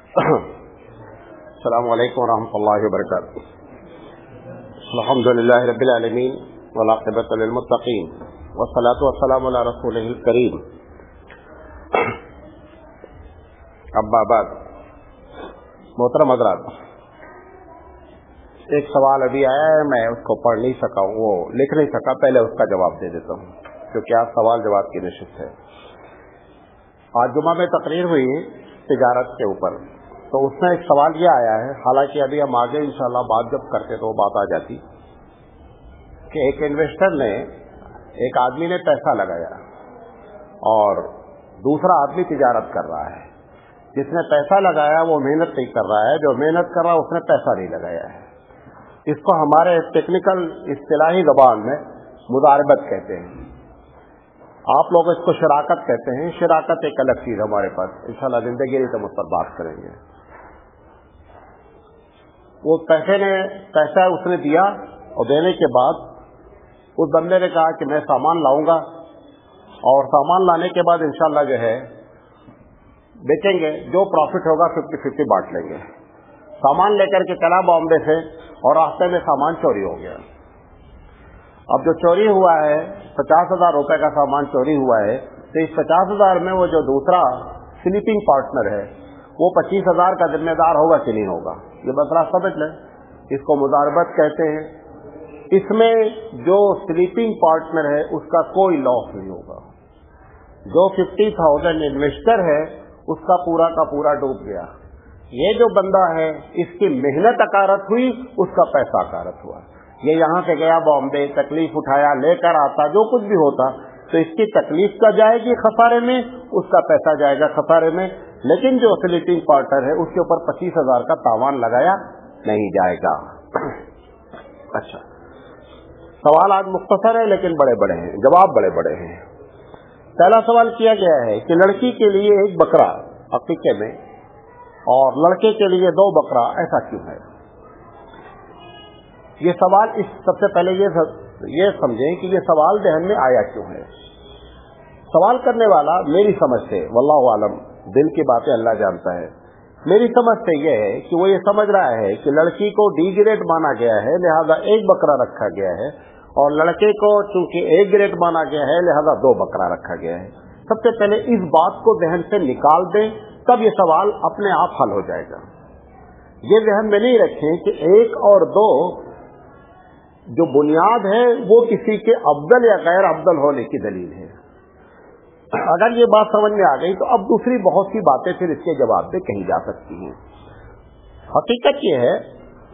السلام علیکم ورحمۃ اللہ وبرکاتہ. الحمد للہ رب العالمین والعاقبۃ للمتقین والصلاۃ والسلام علی رسولہ الکریم. اما بعد، محترم حضرات، ایک سوال ابھی آیا ہے، میں اس کو پڑھ نہیں سکا ہوں، وہ لکھ نہیں سکا، پہلے اس کا جواب دے دیتا ہوں کیونکہ آج سوال جواب کی نشست ہے. آج جمعہ میں تقریر ہوئی تجارت کے اوپر، تو اس میں ایک سوال یہ آیا ہے، حالانکہ ابھی ہم آگے انشاءاللہ بات جب کرتے تو وہ بات آ جاتی، کہ ایک انویسٹر نے، ایک آدمی نے پیسہ لگایا اور دوسرا آدمی تجارت کر رہا ہے. جس نے پیسہ لگایا وہ محنت نہیں کر رہا ہے، جو محنت کر رہا ہے اس نے پیسہ نہیں لگایا ہے. اس کو ہمارے ٹیکنیکل اصطلاحی زبان میں مضاربت کہتے ہیں. آپ لوگ اس کو شراکت کہتے ہیں. شراکت ایک الگ چیز ہمارے پاس، انشاءاللہ زندگی تو اس پر بات کریں گے. وہ پیسہ اس نے دیا اور دینے کے بعد اس بندے نے کہا کہ میں سامان لاؤں گا اور سامان لانے کے بعد انشاءاللہ جو ہے بیچیں گے، جو پروفٹ ہوگا 50-50 بانٹ لیں گے. سامان لے کر کے چلا بامبے سے اور راستے میں سامان چوری ہو گیا. اب جو چوری ہوا ہے 50,000 روپے کا سامان چوری ہوا ہے، تو اس 50,000 میں وہ جو دوسرا سلیپنگ پارٹنر ہے وہ 25,000 کا ذمہ دار ہوگا کہ نہیں ہوگا؟ یہ مسئلہ سمجھ لیں. اس کو مضاربت کہتے ہیں. اس میں جو سلیپنگ پارٹنر ہے اس کا کوئی لاس نہیں ہوگا. جو 50,000 انویسٹر ہے اس کا پورا ڈوب گیا. یہ جو بندہ ہے اس کی محنت اکارت ہوئی، اس کا پیسہ اکارت ہوا. یہ یہاں سے گیا بامبے، تکلیف اٹھایا، لے کر آتا، جو کچھ بھی ہوتا، تو اس کی تکلیف کا جائے گی خسارے میں، اس کا پیسہ جائے گا خسارے میں. لیکن جو سلیپنگ پارٹنر ہے اس کے اوپر 25,000 کا تاوان لگایا نہیں جائے گا. اچھا، سوال آج مختصر ہے لیکن بڑے بڑے ہیں، جواب بڑے بڑے ہیں. پہلا سوال کیا گیا ہے کہ لڑکی کے لیے ایک بکرا عقیقے میں اور لڑکے کے لیے 2 بکرا، ایسا کیوں ہے؟ یہ سوال سب سے پہلے یہ سمجھیں کہ یہ سوال ذہن میں آیا کیوں ہے. سوال کرنے والا میری سمجھ سے، واللہ عالم، دل کی باتیں اللہ جانتا ہے، میری سمجھ سے یہ ہے کہ وہ یہ سمجھ رہا ہے کہ لڑکی کو ڈی گریڈ مانا گیا ہے لہذا 1 بکرا رکھا گیا ہے، اور لڑکے کو چونکہ A گریڈ مانا گیا ہے لہذا 2 بکرا رکھا گیا ہے. سب سے پہلے اس بات کو ذہن سے نکال دیں، تب یہ سوال اپنے آپ حل ہو جائے گا. یہ ذہن میں نہیں رکھیں کہ 1 اور 2 جو بنیاد ہے وہ کسی کے افضل یا غیر افضل ہونے کی دلیل ہے. اگر یہ بات سمجھ میں آ گئی تو اب دوسری بہت سی باتیں پھر اس کے جواب میں کہی جا سکتی ہیں. حقیقت یہ ہے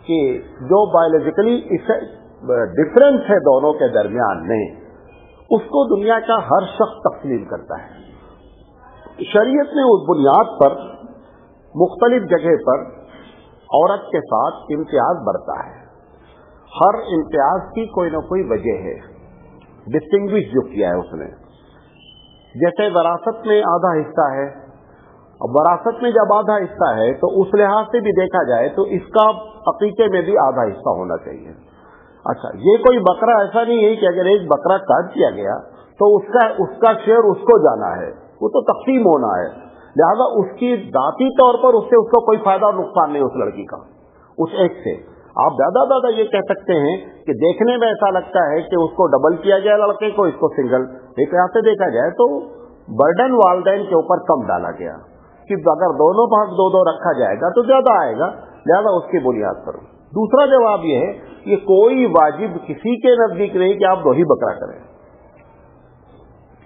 کہ جو بایولوجیکلی ڈفرینس ہے دونوں کے درمیان میں، اس کو دنیا کا ہر شخص تسلیم کرتا ہے. شریعت نے اس بنیاد پر مختلف جگہ پر عورت کے ساتھ امتیاز برتا ہے. ہر امتیاز کی کوئی نہ کوئی وجہ ہے، ڈسٹنگوش جو کیا ہے اس نے. جیسے وراثت میں آدھا حصہ ہے، وراثت میں جب آدھا حصہ ہے تو اس لحاظ سے بھی دیکھا جائے تو اس کا عقیقے میں بھی آدھا حصہ ہونا چاہیے. اچھا، یہ کوئی بکرا ایسا نہیں ہے کہ اگر ایک بکرا کاٹ دیا گیا تو اس کا شیئر اس کو جانا ہے، وہ تو تقسیم ہونا ہے. لہذا اس کی ذاتی طور پر اس سے اس کو کوئی فائدہ اور نقصان نہیں اس لڑکی کا، اس ایک سے. آپ زیادہ یہ کہہ سکتے ہیں کہ دیکھنے میں ایسا لگتا ہے کہ اس کو ڈبل کیا گیا لڑکے کو، اس کو سنگل. ایک یہاں سے دیکھا جائے تو برڈن والدین کے اوپر کم ڈالا گیا کہ اگر دونوں بھاگ 2-2 رکھا جائے گا تو زیادہ آئے گا، لہذا اس کی بنیاد پر. دوسرا جواب یہ ہے کہ کوئی واجب کسی کے نزدیک نہیں کہ آپ 2 ہی بکرا کریں.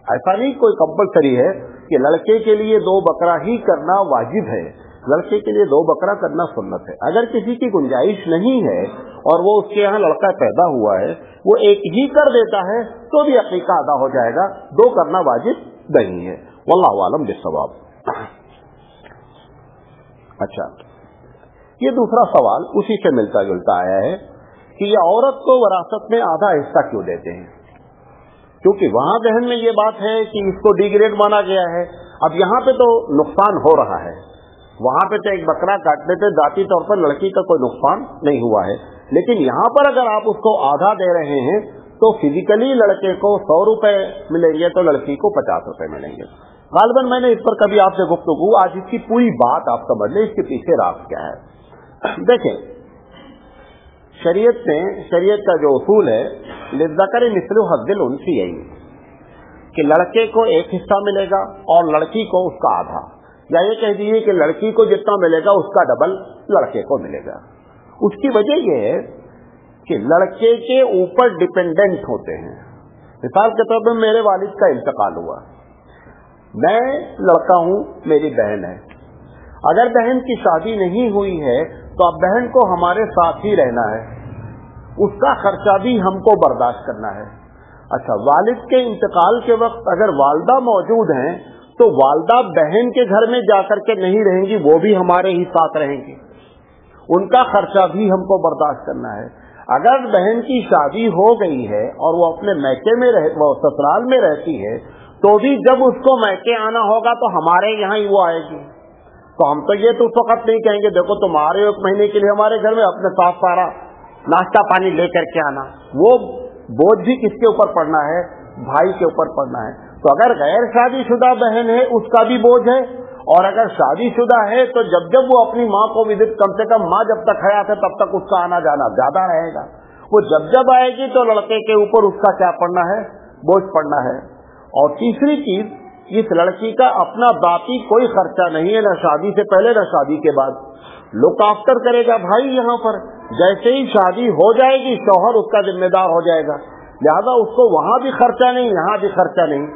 ایسا نہیں کوئی کمپلسری ہے کہ لڑکے کے لیے 2 بکرا ہی کرنا واجب ہے، لڑکے کے لیے 2 بکرا کرنا سنت ہے. اگر کسی کی گنجائش نہیں ہے اور وہ اس کے یہاں لڑکا پیدا ہوا ہے، وہ 1 ہی کر دیتا ہے تو بھی عقیقہ ادا ہو جائے گا، 2 کرنا واجب نہیں ہے. واللہ عالم بالصواب. اچھا، یہ دوسرا سوال اسی سے ملتا جلتا آیا ہے کہ یہ عورت کو وراثت میں آدھا حصہ کیوں دیتے ہیں؟ کیونکہ وہاں ذہن میں یہ بات ہے کہ اس کو ڈی گریڈ مانا گیا ہے. اب یہاں پہ تو نقصان ہو رہا ہے، وہاں پہ تو ایک بکرا کاٹنے سے ذاتی طور پر لڑکی کا کوئی نقصان نہیں ہوا ہے، لیکن یہاں پر اگر آپ اس کو آدھا دے رہے ہیں تو فزیکلی لڑکے کو 100 روپے ملیں گے تو لڑکی کو 50 روپے ملیں گے. غالباً मैंने इस पर कभी आपसे गुफ्तगू, आज इसकी पूरी बात आप समझ लें, इसके पीछे राज क्या है। देखें, शरीयत का जो उसूल है, लिज़्ज़कर मिस्लु हज़्ज़िल उन्सियैन, कि लड़के को एक हिस्सा मिलेगा और लड़की को उसका आधा, या ये कह दीजिए कि लड़की को जितना मिलेगा उसका डबल लड़के को मिलेगा। उसकी वजह यह है कि लड़के के ऊपर डिपेंडेंट होते हैं। मिसाल के तौर पर मेरे वालिद का इंतकाल हुआ, मैं लड़का हूं, मेरी बहन है। अगर बहन की शादी नहीं हुई है तो अब बहन को हमारे साथ ही रहना है, उसका खर्चा भी हमको बर्दाश्त करना है। अच्छा, वालिद के इंतकाल के वक्त अगर वालदा मौजूद हैं तो वालदा बहन के घर में जाकर के नहीं रहेंगी, वो भी हमारे ही साथ रहेंगी, उनका खर्चा भी हमको बर्दाश्त करना है। अगर बहन की शादी हो गई है और वो अपने मैके में वो ससुराल में रहती है, तो भी जब उसको मैके आना होगा तो हमारे यहाँ ही वो आएगी। तो हम तो ये तो उस वक्त नहीं कहेंगे देखो तुम्हारे एक महीने के लिए हमारे घर में अपने साथ सारा नाश्ता पानी लेकर के आना। वो बोझ भी किसके ऊपर पड़ना है? भाई के ऊपर पड़ना है। तो अगर गैर शादीशुदा बहन है उसका भी बोझ है, और अगर शादीशुदा है तो जब जब वो अपनी माँ को विजिट, कम से कम माँ जब तक हयात है तब तक उसका आना जाना ज्यादा रहेगा। वो जब जब आएगी तो लड़के के ऊपर उसका क्या पड़ना है? बोझ पड़ना है। और तीसरी चीज, इस लड़की का अपना बाकी कोई खर्चा नहीं है, न शादी से पहले न शादी के बाद। लुक आफ्टर करेगा भाई यहाँ पर। जैसे ही शादी हो जाएगी शौहर उसका जिम्मेदार हो जाएगा, लिहाजा उसको वहां भी खर्चा नहीं, यहाँ भी खर्चा नहीं।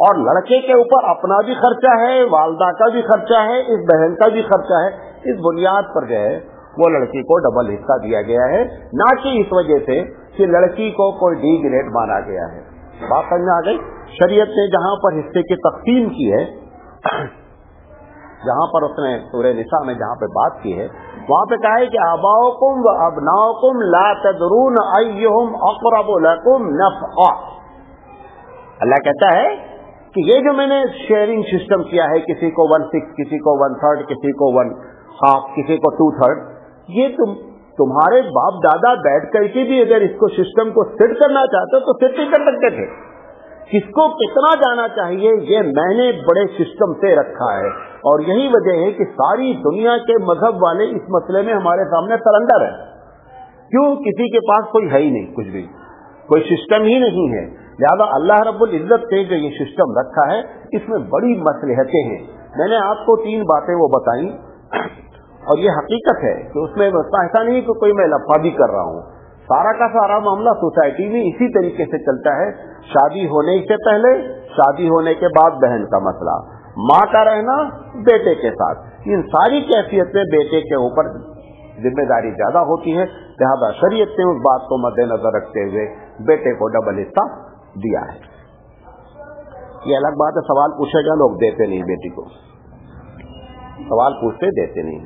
और लड़के के ऊपर अपना भी खर्चा है, वालदा का भी खर्चा है, इस बहन का भी खर्चा है। इस बुनियाद पर जो है वो लड़की को डबल हिस्सा दिया गया है, ना कि इस वजह से कि लड़की को कोई डी ग्रेड माना गया है। बात समझ आ गई? शरीयत ने जहां पर हिस्से की तकसीम की है, जहां पर उसने सूरह निसा में जहां पे बात की है, वहां पे कहा है कि आबाउकुम व अबनाउकुम ला तदरून अय्युहुम अक़रबु लकुम नफ़अ। अल्लाह कहता है कि ये जो मैंने शेयरिंग सिस्टम किया है, किसी को 1/6, किसी को 1/3, किसी को 1/2, किसी को 2/3, ये तुम्हारे बाप दादा बैठ करके भी अगर इसको सिस्टम को सेट करना चाहते तो सेट नहीं कर सकते थे। किसको कितना जाना चाहिए ये मैंने बड़े सिस्टम से रखा है। और यही वजह है कि सारी दुनिया के मजहब वाले इस मसले में हमारे सामने सरेंडर है। क्यों? किसी के पास कोई है ही नहीं, कुछ भी कोई सिस्टम ही नहीं है। लिहाजा अल्लाह रब्बुल इज्जत ने जो ये सिस्टम रखा है इसमें बड़ी मसलहतें हैं। मैंने आपको 3 बातें वो बताई, और ये हकीकत है कि उसमें ऐसा नहीं कि कोई मैं लफा भी कर रहा हूँ। सारा का सारा मामला सोसाइटी में इसी तरीके से चलता है। शादी होने से पहले, शादी होने के बाद बहन का मसला, माँ का रहना बेटे के साथ, इन सारी कैफियत में बेटे के ऊपर जिम्मेदारी ज्यादा होती है। लिहाजा शरीयत ने उस बात को मद्देनजर रखते हुए बेटे को डबल हिस्सा दिया है। ये अलग बात है, सवाल पूछेगा लोग देते नहीं, बेटी को सवाल पूछते देते नहीं।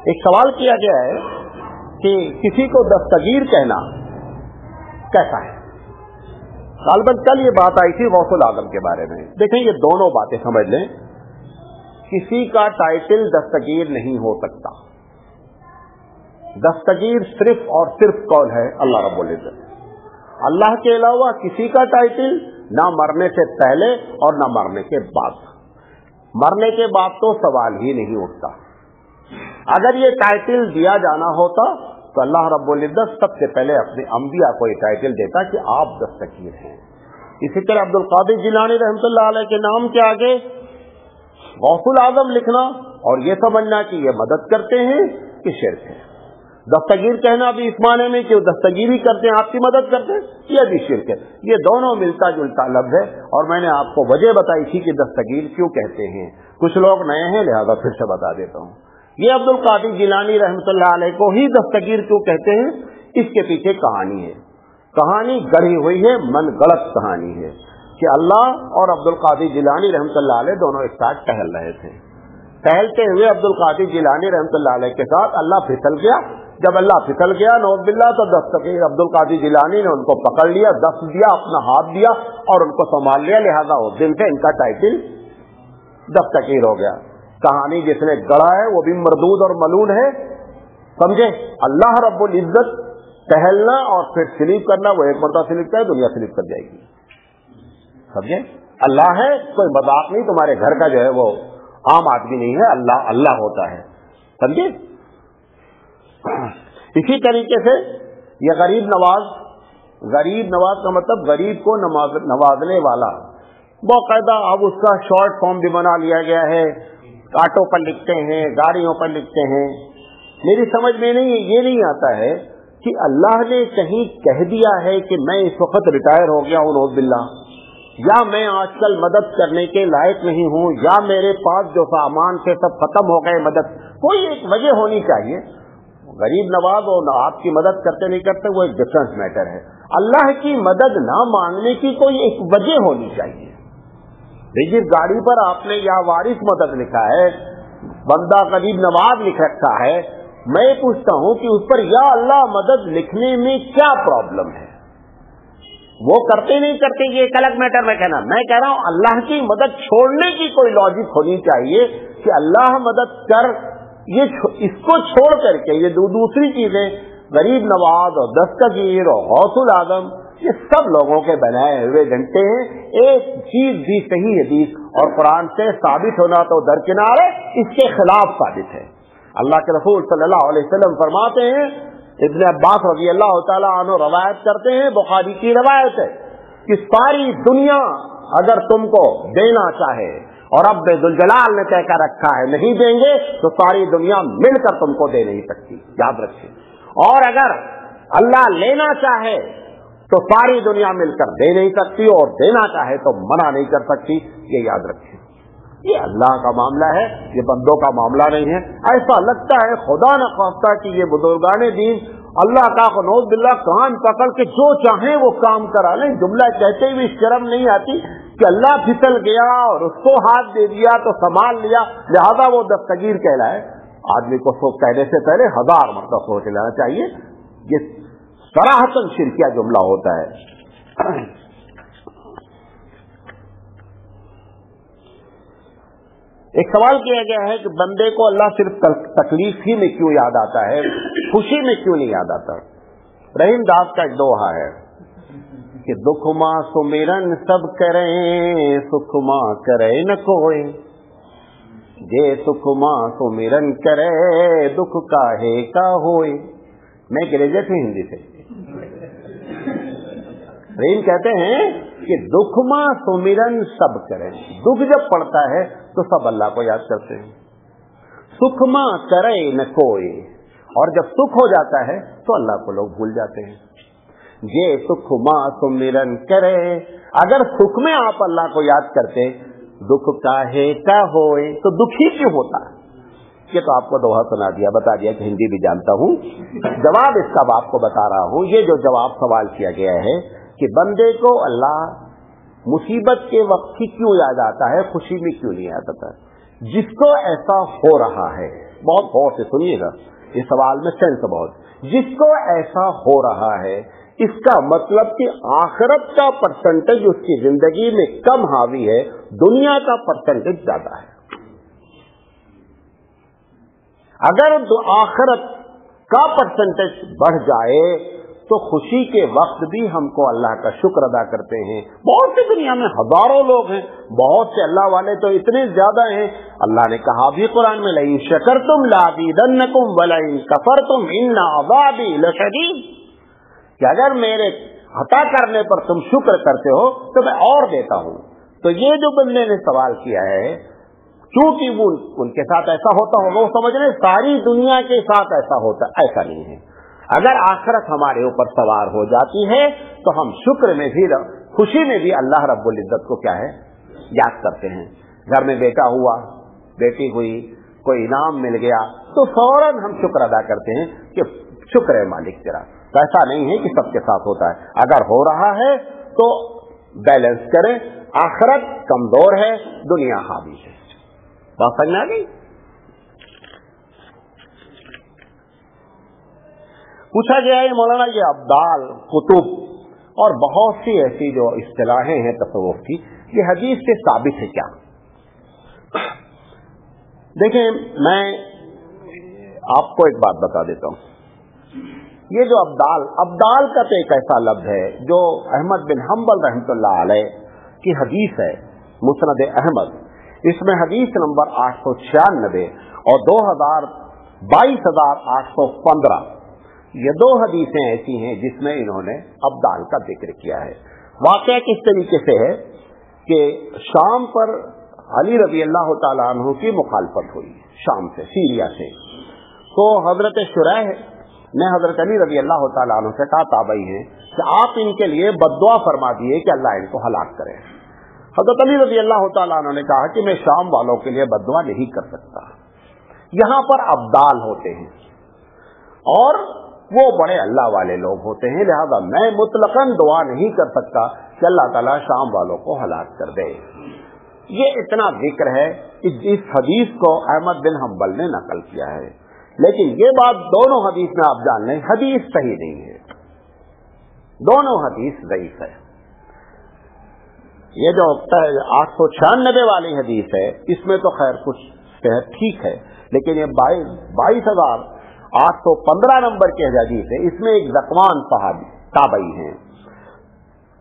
एक सवाल किया गया है कि किसी को दस्तगीर कहना कैसा है। गालिबन कल ये बात आई थी गौसुल आजम के बारे में। देखें, ये दोनों बातें समझ लें। किसी का टाइटल दस्तगीर नहीं हो सकता। दस्तगीर सिर्फ और सिर्फ कौन है? अल्लाह रब्बुल इज्जत। अल्लाह के अलावा किसी का टाइटल ना मरने से पहले और ना मरने के बाद। मरने के बाद तो सवाल ही नहीं उठता। अगर ये टाइटल दिया जाना होता तो अल्लाह रब्बुल इज्जत सबसे पहले अपने अंबिया को ये टाइटल देता कि आप दस्तगीर हैं। इसी तरह अब्दुल कादिर जिलानी रहमतुल्लाह अलैह के नाम के आगे गौसुल आजम लिखना और ये समझना कि ये मदद करते हैं कि शिर्क है। दस्तगीर कहना भी इस माने में कि वो दस्तगीरी करते हैं, आपकी मदद करते हैं, यह भी शिर्क है। ये दोनों मिलता जुलता लफ्ज है। और मैंने आपको वजह बताई थी कि दस्तगीर क्यों कहते हैं। कुछ लोग नए हैं, लिहाजा फिर से बता देता हूँ। ये अब्दुल कादिर जिलानी रहमतुल्लाह अलैह को ही दस्तगीर क्यों कहते हैं, इसके पीछे कहानी है। कहानी गढ़ी हुई है, मन गलत कहानी है कि अल्लाह और अब्दुल कादिर जिलानी रहमतुल्लाह अलैह दोनों एक साथ टहल रहे थे। टहलते हुए अब्दुल कादिर जिलानी रहमतुल्लाह अलैह के साथ अल्लाह फिसल गया। जब अल्लाह फिसल गया नौज़ बिल्लाह, तो दस्तगीर अब्दुल कादिर जिलानी ने उनको पकड़ लिया, दस्त दिया, अपना हाथ दिया और उनको संभाल लिया। लिहाजा उस दिन से इनका टाइटल दस्तगीर हो गया। कहानी जिसने गढ़ा है वो भी मरदूद और मलून है, समझे। अल्लाह रब्बुल इज्जत टहलना और फिर स्लीप करना, वो एक मरतबा स्लीप करे दुनिया स्लीप कर जाएगी, समझे। اللہ ہے, کوئی मजाक नहीं, तुम्हारे घर का जो है वो आम आदमी नहीं है, अल्लाह अल्लाह होता है. समझे. इसी तरीके से ये गरीब नवाज का मतलब गरीब को नवाजने वाला. बाकायदा अब उसका शॉर्ट फॉर्म भी बना लिया गया है, ऑटो पर लिखते हैं, गाड़ियों पर लिखते हैं. मेरी समझ में ये नहीं आता है कि अल्लाह ने कहीं कह दिया है कि मैं इस वक्त रिटायर हो गया हूँ नौज़ बिल्लाह, या मैं आजकल मदद करने के लायक नहीं हूँ, या मेरे पास जो सामान थे सब खत्म हो गए, मदद. कोई एक वजह होनी चाहिए. गरीब नवाज और आपकी मदद करते नहीं करते वो एक डिफरेंस मैटर है. अल्लाह की मदद ना मांगने की कोई एक वजह होनी चाहिए. जिस गाड़ी पर आपने या वारिस मदद लिखा है, बंदा गरीब नवाज लिख रखा है, मैं पूछता हूं कि उस पर या अल्लाह मदद लिखने में क्या प्रॉब्लम है. वो करते नहीं करते ये एक अलग मैटर में कहना. मैं कह रहा हूं अल्लाह की मदद छोड़ने की कोई लॉजिक होनी चाहिए कि अल्लाह मदद कर, ये इसको छोड़ करके ये दूसरी चीजें गरीब नवाज और दस्तगीर और गौसुल आजम ये सब लोगों के बनाए हुए घंटे हैं. एक चीज भी सही हदीस और कुरान से साबित होना तो दरकिनार है, इसके खिलाफ साबित है. अल्लाह के रसूल सल्लल्लाहु अलैहि वसल्लम फरमाते हैं, इब्न अब्बास रज़ी अल्लाह तआला अन्हु रवायत करते हैं, बुखारी की रवायत है कि सारी दुनिया अगर तुमको देना चाहे और रब्बे जुल जलाल ने तय कर रखा है नहीं देंगे तो सारी दुनिया मिलकर तुमको दे नहीं सकती, याद रखिए. और अगर अल्लाह लेना चाहे तो सारी दुनिया मिलकर दे नहीं सकती, और देना चाहे तो मना नहीं कर सकती, ये याद रखिए. ये अल्लाह का मामला है, ये बंदों का मामला नहीं है. ऐसा लगता है खुदा न खास्ता कि ये बुजुर्गाने दीन अल्लाह का नौज़ बिल्लाह कान पकड़ के जो चाहे वो काम करा लें. जुमला कहते हुए शर्म नहीं आती कि अल्लाह फिसल गया और उसको हाथ दे दिया तो संभाल लिया, लिहाजा वो दस्तगीर कहलाए. आदमी को सो कहने से पहले 1000 मतलब सोच लेना चाहिए. ये सराहतन शिरकिया जुमला होता है. एक सवाल किया गया है कि बंदे को अल्लाह सिर्फ तकलीफ ही में क्यों याद आता है, खुशी में क्यों नहीं याद आता. रहीम दास का एक दोहा है कि दुख मां सुमिरन सब करें, सुख मां करे न कोई, जे सुख मां सुमिरन करे, दुख काहे का होए. मैं ग्रेजुएट हूं हिंदी से. रहीम कहते हैं कि दुख मां सुमिरन सब करें. दुख जब पड़ता है तो सब अल्लाह को याद करते हैं. सुख मां करे न कोई, और जब सुख हो जाता है तो अल्लाह को लोग भूल जाते हैं. ये सुख मां सुमिरन करे, अगर सुख में आप अल्लाह को याद करते, दुख काहे का होए, तो दुखी क्यों होता. ये तो आपको दोहा सुना दिया, बता दिया कि हिंदी भी जानता हूं. जवाब इसका आपको बता रहा हूं. ये जो जवाब सवाल किया गया है कि बंदे को अल्लाह मुसीबत के वक्त ही क्यों याद आता है, खुशी में क्यों नहीं याद आता. जिसको ऐसा हो रहा है, बहुत गौर से सुनिएगा, इस सवाल में सेंस बहुत. जिसको ऐसा हो रहा है इसका मतलब कि आखिरत का परसेंटेज उसकी जिंदगी में कम हावी है, दुनिया का परसेंटेज ज्यादा है. अगर आखिरत का परसेंटेज बढ़ जाए तो खुशी के वक्त भी हमको अल्लाह का शुक्र अदा करते हैं. बहुत सी दुनिया में हजारों लोग हैं, बहुत से अल्लाह वाले तो इतने ज्यादा हैं. अल्लाह ने कहा भी कुरान में, लइन शकरतुम लाज़ीदन्नकुम वलइन कफरतुम इन्न अज़ाबी लशदीद, कि अगर मेरे अता करने पर तुम शुक्र करते हो तो मैं और देता हूं. तो ये जो बंदे ने सवाल किया है, क्योंकि वो उनके साथ ऐसा होता होगा, वो समझ रहे सारी दुनिया के साथ ऐसा होता, ऐसा नहीं है. अगर आखिरत हमारे ऊपर सवार हो जाती है तो हम शुक्र में भी, खुशी में भी अल्लाह रब्बुल इज्जत को क्या है, याद करते हैं. घर में बेटा हुआ, बेटी हुई, कोई इनाम मिल गया तो फौरन हम शुक्र अदा करते हैं कि शुक्र है मालिक तेरा. ऐसा नहीं है कि सबके साथ होता है. अगर हो रहा है तो बैलेंस करें. आखिरत कमजोर है, दुनिया हावी है. बात समझ में आ गई. पूछा गया है मौलाना ये अब्दाल, कुतुब और बहुत सी ऐसी जो इस्तिलाहें हैं तसव्वुफ की, ये हदीस से साबित है क्या. देखें, मैं आपको एक बात बता देता हूं. ये जो अब्दाल का तो एक ऐसा लफ्ज है जो अहमद बिन हम्बल रहमतुल्लाह अलैह की हदीस है मुस्नद अहमद, इसमें हदीस नंबर 896 और 22,815, ये दो हदीसें ऐसी हैं जिसमें इन्होंने अब्दाल का जिक्र किया है। वाक़या किस तरीके से है कि शाम पर अली रज़ी अल्लाह तआला अन्हु की मुखालफत हुई, शाम से, सीरिया से। तो हजरत शुरैह ने हजरत अली रज़ी अल्लाह तआला अन्हु से कहा, ताबई हैं, कि आप इनके लिए बद्दुआ फरमा दिए कि अल्लाह इनको हलाक करे। हजरत अली रज़ी अल्लाह तआला अन्हु ने कहा कि मैं शाम वालों के लिए बद्दुआ नहीं कर सकता। यहां पर अब्दाल होते हैं और वो बड़े अल्लाह वाले लोग होते हैं, लिहाजा मैं मुतलकन दुआ नहीं कर सकता कि अल्लाह ताला शाम वालों को हलाक कर दे। ये इतना जिक्र है कि इस हदीस को अहमद बिन हम्बल ने नकल किया है, लेकिन ये बात दोनों हदीस में आप जान लें, हदीस सही नहीं है, दोनों हदीस ज़ईफ है। ये जो 896 वाली हदीस है, इसमें तो खैर कुछ ठीक है, लेकिन ये 22,815 नंबर की हदीस है, इसमें एक ज़कवान सहाबी ताबई हैं,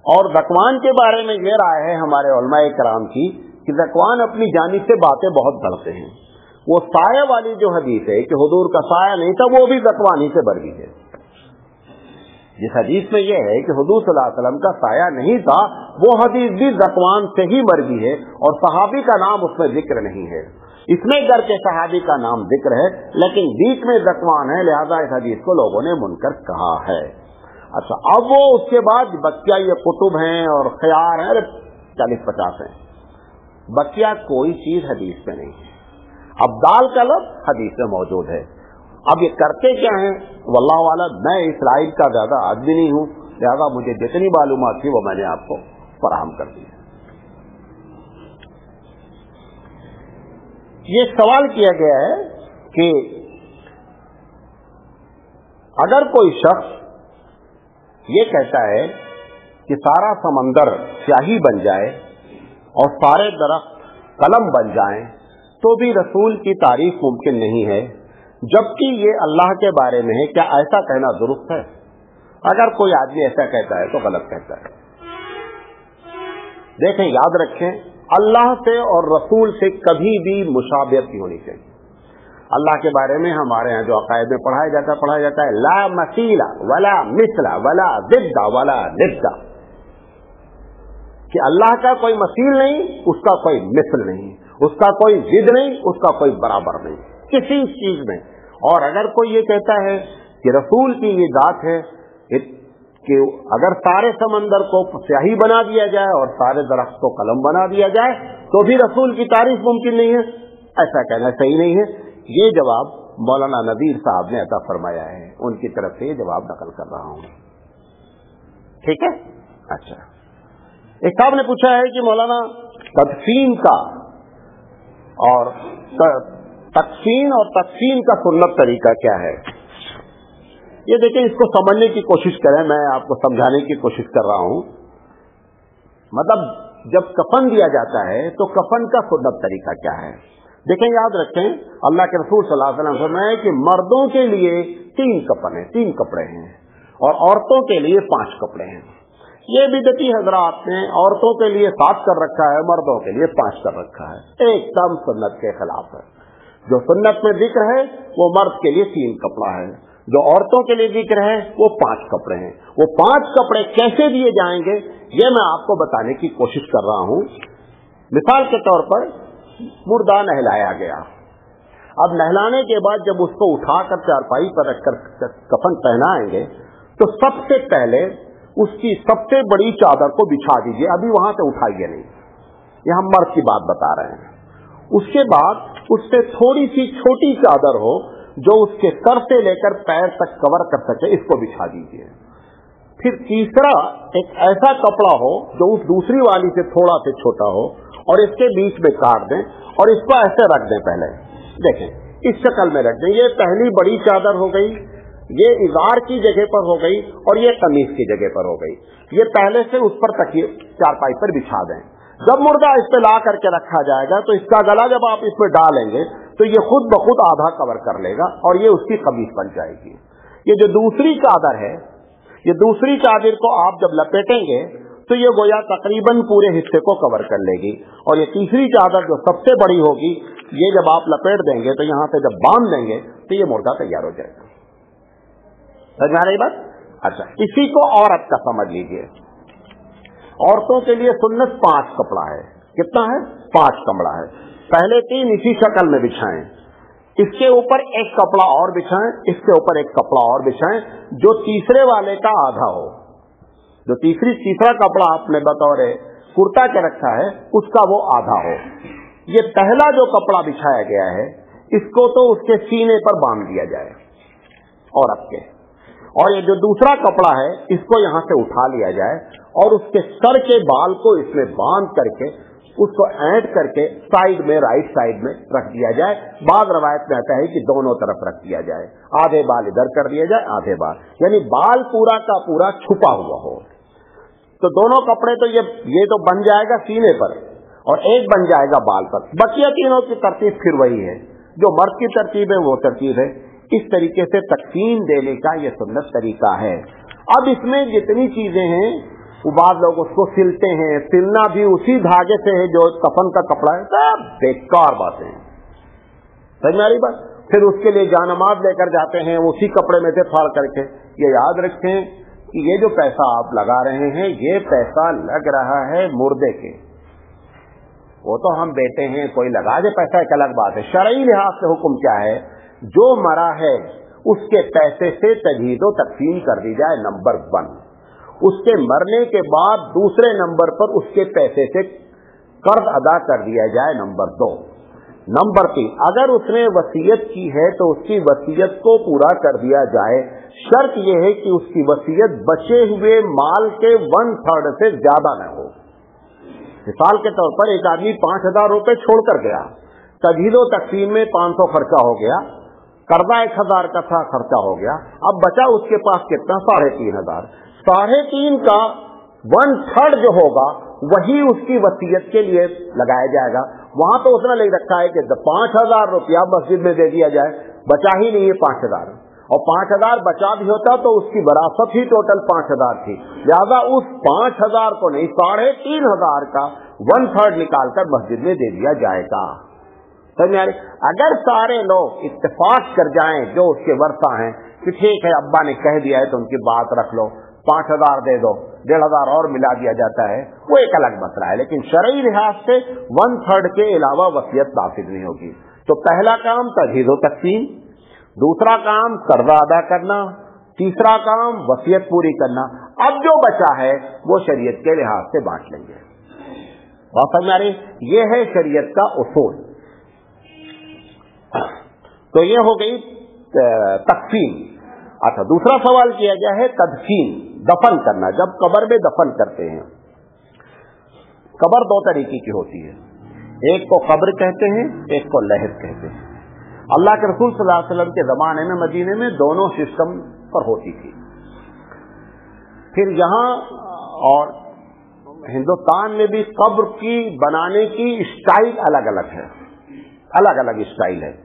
और ज़कवान के बारे में ये राय है हमारे उलमाए कराम की कि ज़कवान अपनी जानिब से बातें बहुत गढ़ते हैं। वो साया वाली जो हदीस है कि हुजूर का साया नहीं था, वो भी ज़कवान ही से बरगी है। जिस हदीस में यह है कि हुजूर सल्लल्लाहु अलैहि वसल्लम का साया नहीं था, वो हदीस भी ज़कवान से ही मरवी है और सहाबी का नाम उसमें जिक्र नहीं है। इसमें घर के सहाबी का नाम जिक्र है, लेकिन बीच में ज़कवान है, लिहाजा इस हदीस को लोगों ने मुनकर कहा है। अच्छा, अब वो उसके बाद बकिया ये कुतुब हैं और ख्यार हैं, 40-50 हैं, बकिया कोई चीज हदीस में नहीं है। अब्दाल का लफ्ज़ हदीस में मौजूद है। अब ये करते क्या हैं, वल्लाहु आलम, मैं इसराइल का ज्यादा आदमी नहीं हूं, लिहाजा मुझे जितनी मालूमात थी वो मैंने आपको फराहम कर दी। ये सवाल किया गया है कि अगर कोई शख्स ये कहता है कि सारा समंदर स्याही बन जाए और सारे दरख्त कलम बन जाएं, तो भी रसूल की तारीफ मुमकिन नहीं है, जबकि ये अल्लाह के बारे में है, क्या ऐसा कहना दुरुस्त है? अगर कोई आदमी ऐसा कहता है तो गलत कहता है। देखें, याद रखें, अल्लाह से और रसूल से कभी भी मुशाबियत नहीं होनी चाहिए। अल्लाह के बारे में हमारे यहाँ जो अकायद में पढ़ाया जाता है ला मसीला वला मिसला वला जिद्दा वला निद्दा, कि अल्लाह का कोई मसील नहीं, उसका कोई मिसल नहीं, उसका कोई जिद नहीं, उसका कोई बराबर नहीं किसी चीज में। और अगर कोई ये कहता है कि रसूल की ये जात है कि अगर सारे समंदर को स्याही बना दिया जाए और सारे दरख्त को कलम बना दिया जाए तो भी रसूल की तारीफ मुमकिन नहीं है, ऐसा कहना सही नहीं है। ये जवाब मौलाना नदीर साहब ने अता फरमाया है, उनकी तरफ से ये जवाब नकल कर रहा हूं। ठीक है। अच्छा, एक साहब ने पूछा है कि मौलाना तदफीन का और तकसीम का सुन्नत तरीका क्या है? ये देखें, इसको समझने की कोशिश करें, मैं आपको समझाने की कोशिश कर रहा हूं। मतलब जब कफन दिया जाता है तो कफन का सुन्नत तरीका क्या है? देखें, याद रखें, अल्लाह के रसूल सल्लल्लाहु अलैहि वसल्लम फरमाया कि मर्दों के लिए 3 कफन है, 3 कपड़े हैं, और औरतों के लिए 5 कपड़े हैं। ये बिदती हजरात ने औरतों के लिए 7 कर रखा है, मर्दों के लिए 5 कर रखा है, एकदम सुन्नत के खिलाफ है। जो सुन्नत में जिक्र है वो मर्द के लिए 3 कपड़ा है, जो औरतों के लिए जिक्र है वो 5 कपड़े हैं। वो 5 कपड़े कैसे दिए जाएंगे ये मैं आपको बताने की कोशिश कर रहा हूं। मिसाल के तौर पर मुर्दा नहलाया गया, अब नहलाने के बाद जब उसको उठाकर चारपाई पर रखकर कफन पहनाएंगे तो सबसे पहले उसकी सबसे बड़ी चादर को बिछा दीजिए, अभी वहां से उठाइए नहीं, ये हम मर्द की बात बता रहे हैं। उसके बाद उससे थोड़ी सी छोटी चादर हो जो उसके सर से लेकर पैर तक कवर कर सके, इसको बिछा दीजिए। फिर तीसरा एक ऐसा कपड़ा हो जो उस दूसरी वाली से थोड़ा से छोटा हो और इसके बीच में काट दें और इसको ऐसे रख दें। पहले देखें, इस शक्ल में रख दें। ये पहली बड़ी चादर हो गई, ये इज़ार की जगह पर हो गई और ये कमीज की जगह पर हो गई। ये पहले से उस पर तकिए चारपाई पर बिछा दें। जब मुर्दा इस पे ला करके रखा जाएगा तो इसका गला जब आप इसमें डालेंगे तो ये खुद ब खुद आधा कवर कर लेगा और ये उसकी कमीज बन जाएगी। ये जो दूसरी चादर है, ये दूसरी चादर को आप जब लपेटेंगे तो ये गोया तकरीबन पूरे हिस्से को कवर कर लेगी। और ये तीसरी चादर जो सबसे बड़ी होगी, ये जब आप लपेट देंगे तो यहाँ से जब बांध देंगे तो ये मुर्गा तैयार हो जाएगा। समझ में आ रही बात? अच्छा, इसी को औरत का समझ लीजिए। औरतों के लिए सुन्नत 5 कपड़ा है। कितना है? 5 कपड़ा है। पहले 3 इसी शक्ल में बिछाएं, इसके ऊपर एक कपड़ा और बिछाएं, इसके ऊपर एक कपड़ा और बिछाएं, जो तीसरे वाले का आधा हो। जो तीसरा कपड़ा आपने बतौर कुर्ता के रखा है उसका वो आधा हो। ये पहला जो कपड़ा बिछाया गया है इसको तो उसके सीने पर बांध दिया जाए औरत के, और ये जो दूसरा कपड़ा है इसको यहां से उठा लिया जाए और उसके सर के बाल को इसमें बांध करके उसको ऐंठ करके साइड में, राइट साइड में रख दिया जाए। बाद रवायत में आता है कि दोनों तरफ रख दिया जाए, आधे बाल इधर कर दिया जाए, आधे बाल, यानी बाल पूरा का पूरा छुपा हुआ हो। तो दोनों कपड़े तो ये तो बन जाएगा सीने पर और एक बन जाएगा बाल पर। बकिया तीनों की तरतीब फिर वही है जो मर्द की तरतीब है, वो तरतीब है। इस तरीके से तकसीम देने का ये सुन्नत तरीका है। अब इसमें जितनी चीजें हैं वो बाद लोग उसको सिलते हैं, सिलना भी उसी धागे से है जो कफन का कपड़ा है। सब बेकार बातें हैं। समझ में आ रही बात? फिर उसके लिए जानमाज लेकर जाते हैं उसी कपड़े में से फाड़ करके। ये याद रखें कि ये जो पैसा आप लगा रहे हैं ये पैसा लग रहा है मुर्दे के। वो तो हम देते हैं, कोई लगा दे पैसा एक अलग बात है। शरई लिहाज से हुक्म क्या है? जो मरा है उसके पैसे से तजहीद व तकसीम कर दी जाए, नंबर 1। उसके मरने के बाद दूसरे नंबर पर उसके पैसे से कर्ज अदा कर दिया जाए, नंबर 2। नंबर 3, अगर उसने वसीयत की है तो उसकी वसीयत को पूरा कर दिया जाए। शर्त यह है कि उसकी वसीयत बचे हुए माल के 1/3 से ज्यादा न हो। मिसाल के तौर पर एक आदमी 5,000 रुपए छोड़कर गया, तजहीद व तकसीम में 500 खर्चा हो गया, कर्जा 1,000 का था, खर्चा हो गया, अब बचा उसके पास कितना? 3,500। 3.5 का 1/3 जो होगा वही उसकी वसीयत के लिए लगाया जाएगा। वहां तो उसने लिख रखा है कि 5,000 रुपया मस्जिद में दे दिया जाए, बचा ही नहीं है 5,000, और 5,000 बचा भी होता तो उसकी विरासत ही टोटल 5,000 थी। लिहाजा उस 5,000 को नहीं, 3,500 का 1/3 निकालकर मस्जिद में दे दिया जाएगा। समझ में आ रही? अगर सारे लोग इत्तेफाक कर जाएं जो उसके वर्षा हैं कि ठीक है अब्बा ने कह दिया है तो उनकी बात रख लो, 5,000 दे दो, 1,500 और मिला दिया जाता है, वो एक अलग मसला है। लेकिन शरई लिहाज से 1/3 के अलावा वसीयत नाफिज नहीं होगी। तो पहला काम तजहीद व तकसीम, दूसरा काम कर्जा अदा करना, तीसरा काम वसीयत पूरी करना। अब जो बचा है वो शरीयत के लिहाज से बांट लेंगे। बात समझ में आ रही? ये है शरीयत का उसूल। तो ये हो गई तकसीम। अच्छा, दूसरा सवाल किया गया है तदफीन, दफन करना। जब कब्र में दफन करते हैं, कब्र 2 तरीके की होती है, एक को कब्र कहते हैं, एक को लहद कहते हैं। अल्लाह के रसूल सल्लल्लाहु अलैहि वसल्लम के जमाने में मदीने में दोनों सिस्टम पर होती थी। फिर यहाँ और हिंदुस्तान में भी कब्र की बनाने की स्टाइल अलग अलग है, अलग अलग स्टाइल है।